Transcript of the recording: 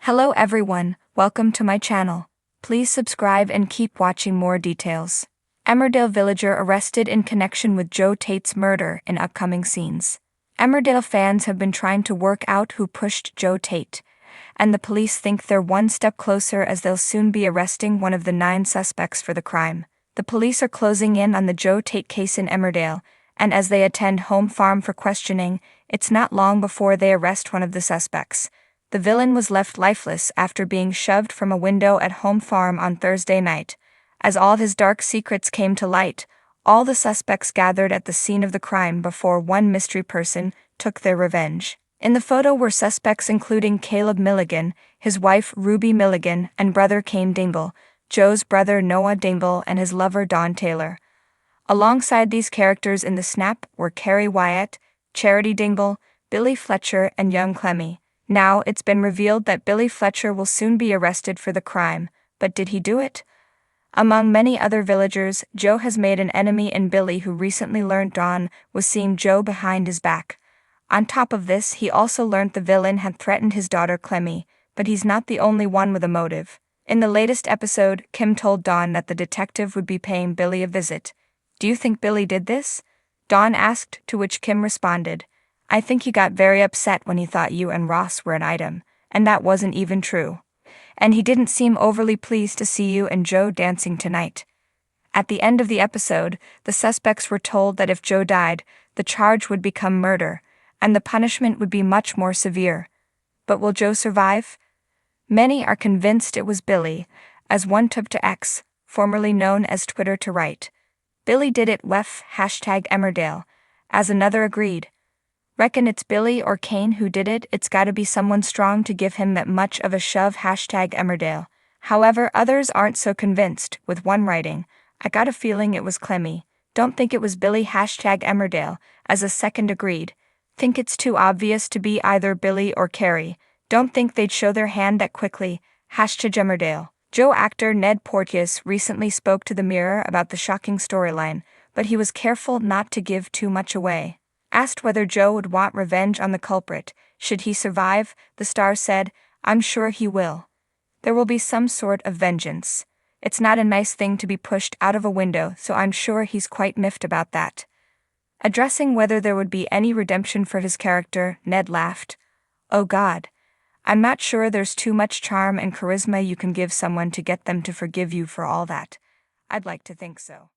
Hello everyone, welcome to my channel. Please subscribe and keep watching more details. Emmerdale villager arrested in connection with Tate's murder in upcoming scenes. Emmerdale fans have been trying to work out who pushed Tate, and the police think they're one step closer as they'll soon be arresting one of the 9 suspects for the crime. The police are closing in on the Tate case in Emmerdale, and as they attend Home Farm for questioning, it's not long before they arrest one of the suspects. The villain was left lifeless after being shoved from a window at Home Farm on Thursday night. As all his dark secrets came to light, all the suspects gathered at the scene of the crime before one mystery person took their revenge. In the photo were suspects including Caleb Milligan, his wife Ruby Milligan, and brother Cain Dingle, Joe's brother Noah Dingle, and his lover Dawn Taylor. Alongside these characters in the snap were Carrie Wyatt, Charity Dingle, Billy Fletcher, and young Clemmy. Now it's been revealed that Billy Fletcher will soon be arrested for the crime, but did he do it? Among many other villagers, Joe has made an enemy in Billy, who recently learned Dawn was seeing Joe behind his back. On top of this, he also learned the villain had threatened his daughter Clemmy, but he's not the only one with a motive. In the latest episode, Kim told Dawn that the detective would be paying Billy a visit. "Do you think Billy did this?" Dawn asked, to which Kim responded, "I think he got very upset when he thought you and Ross were an item, and that wasn't even true. And he didn't seem overly pleased to see you and Joe dancing tonight." At the end of the episode, the suspects were told that if Joe died, the charge would become murder, and the punishment would be much more severe. But will Joe survive? Many are convinced it was Billy, as one took to X, formerly known as Twitter, to write, "Billy did it, wef, #Emmerdale," as another agreed, "Reckon it's Billy or Cain who did it. It's gotta be someone strong to give him that much of a shove, #Emmerdale." However, others aren't so convinced, with one writing, "I got a feeling it was Clemmy. Don't think it was Billy, #Emmerdale," as a second agreed, "Think it's too obvious to be either Billy or Carrie. Don't think they'd show their hand that quickly, #Emmerdale." Joe actor Ned Porteous recently spoke to the Mirror about the shocking storyline, but he was careful not to give too much away. Asked whether Joe would want revenge on the culprit, should he survive, the star said, "I'm sure he will. There will be some sort of vengeance. It's not a nice thing to be pushed out of a window, so I'm sure he's quite miffed about that." Addressing whether there would be any redemption for his character, Ned laughed, "Oh God. I'm not sure there's too much charm and charisma you can give someone to get them to forgive you for all that. I'd like to think so."